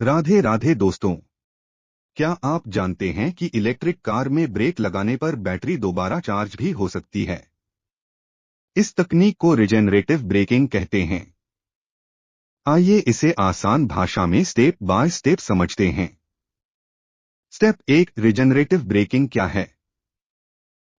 राधे राधे दोस्तों। क्या आप जानते हैं कि इलेक्ट्रिक कार में ब्रेक लगाने पर बैटरी दोबारा चार्ज भी हो सकती है। इस तकनीक को रिजेनरेटिव ब्रेकिंग कहते हैं। आइए इसे आसान भाषा में स्टेप बाय स्टेप समझते हैं। स्टेप 1, रिजेनरेटिव ब्रेकिंग क्या है।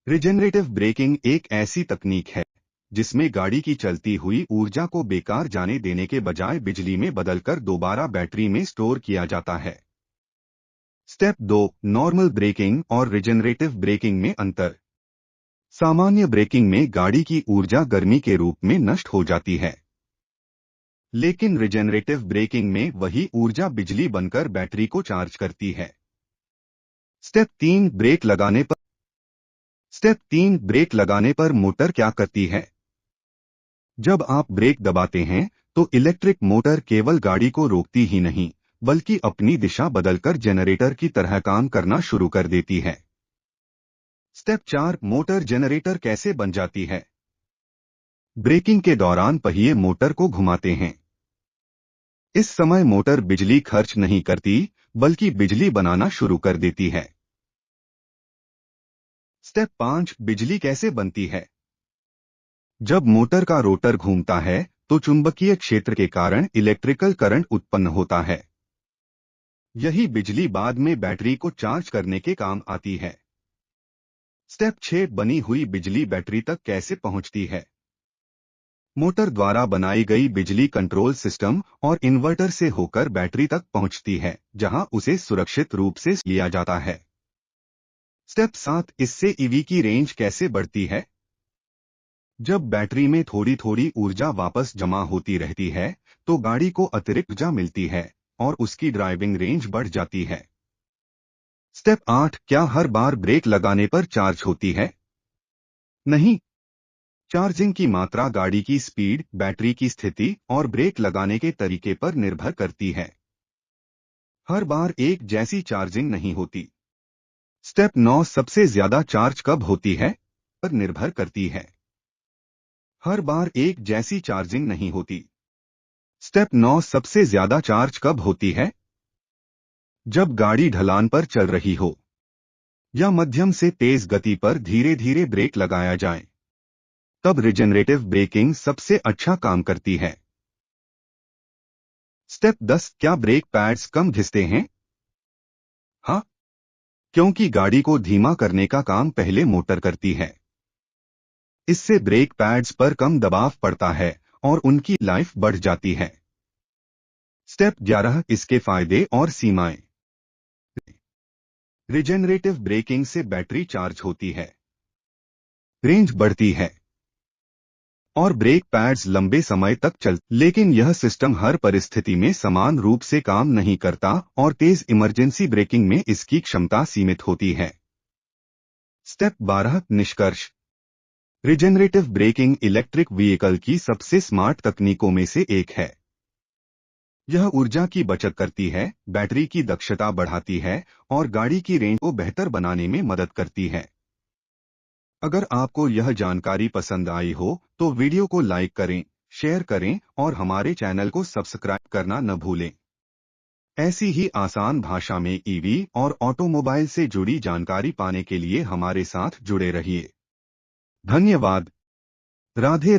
रिजेनरेटिव ब्रेकिंग एक ऐसी तकनीक है जिसमें गाड़ी की चलती हुई ऊर्जा को बेकार जाने देने के बजाय बिजली में बदलकर दोबारा बैटरी में स्टोर किया जाता है। स्टेप 2, नॉर्मल ब्रेकिंग और रिजेनरेटिव ब्रेकिंग में अंतर। सामान्य ब्रेकिंग में गाड़ी की ऊर्जा गर्मी के रूप में नष्ट हो जाती है, लेकिन रिजेनरेटिव ब्रेकिंग में वही ऊर्जा बिजली बनकर बैटरी को चार्ज करती है। स्टेप 3, ब्रेक लगाने पर मोटर क्या करती है। जब आप ब्रेक दबाते हैं तो इलेक्ट्रिक मोटर केवल गाड़ी को रोकती ही नहीं बल्कि अपनी दिशा बदलकर जनरेटर की तरह काम करना शुरू कर देती है। स्टेप 4, मोटर जनरेटर कैसे बन जाती है। ब्रेकिंग के दौरान पहिए मोटर को घुमाते हैं। इस समय मोटर बिजली खर्च नहीं करती बल्कि बिजली बनाना शुरू कर देती है। स्टेप 5, बिजली कैसे बनती है। जब मोटर का रोटर घूमता है तो चुंबकीय क्षेत्र के कारण इलेक्ट्रिकल करंट उत्पन्न होता है। यही बिजली बाद में बैटरी को चार्ज करने के काम आती है। स्टेप 6, बनी हुई बिजली बैटरी तक कैसे पहुंचती है। मोटर द्वारा बनाई गई बिजली कंट्रोल सिस्टम और इन्वर्टर से होकर बैटरी तक पहुंचती है, जहां उसे सुरक्षित रूप से लिया जाता है। स्टेप 7, इससे ईवी की रेंज कैसे बढ़ती है। जब बैटरी में थोड़ी थोड़ी ऊर्जा वापस जमा होती रहती है तो गाड़ी को अतिरिक्त ऊर्जा मिलती है और उसकी ड्राइविंग रेंज बढ़ जाती है। स्टेप 8, क्या हर बार ब्रेक लगाने पर चार्ज होती है। नहीं, चार्जिंग की मात्रा गाड़ी की स्पीड, बैटरी की स्थिति और ब्रेक लगाने के तरीके पर निर्भर करती है। हर बार एक जैसी चार्जिंग नहीं होती। स्टेप 9, सबसे ज्यादा चार्ज कब होती है पर निर्भर करती है। हर बार एक जैसी चार्जिंग नहीं होती। स्टेप 9, सबसे ज्यादा चार्ज कब होती है। जब गाड़ी ढलान पर चल रही हो या मध्यम से तेज गति पर धीरे धीरे ब्रेक लगाया जाए, तब रिजेनरेटिव ब्रेकिंग सबसे अच्छा काम करती है। स्टेप 10, क्या ब्रेक पैड्स कम घिसते हैं। हाँ, क्योंकि गाड़ी को धीमा करने का काम पहले मोटर करती है। इससे ब्रेक पैड्स पर कम दबाव पड़ता है और उनकी लाइफ बढ़ जाती है। स्टेप 11, इसके फायदे और सीमाएं। रिजेनरेटिव ब्रेकिंग से बैटरी चार्ज होती है, रेंज बढ़ती है और ब्रेक पैड्स लंबे समय तक चलते, लेकिन यह सिस्टम हर परिस्थिति में समान रूप से काम नहीं करता और तेज इमरजेंसी ब्रेकिंग में इसकी क्षमता सीमित होती है। स्टेप 12, निष्कर्ष। रिजेनरेटिव ब्रेकिंग इलेक्ट्रिक व्हीकल की सबसे स्मार्ट तकनीकों में से एक है। यह ऊर्जा की बचत करती है, बैटरी की दक्षता बढ़ाती है और गाड़ी की रेंज को बेहतर बनाने में मदद करती है। अगर आपको यह जानकारी पसंद आई हो तो वीडियो को लाइक करें, शेयर करें और हमारे चैनल को सब्सक्राइब करना न भूलें। ऐसी ही आसान भाषा में ईवी और ऑटोमोबाइल से जुड़ी जानकारी पाने के लिए हमारे साथ जुड़े रहिए। धन्यवाद। राधे।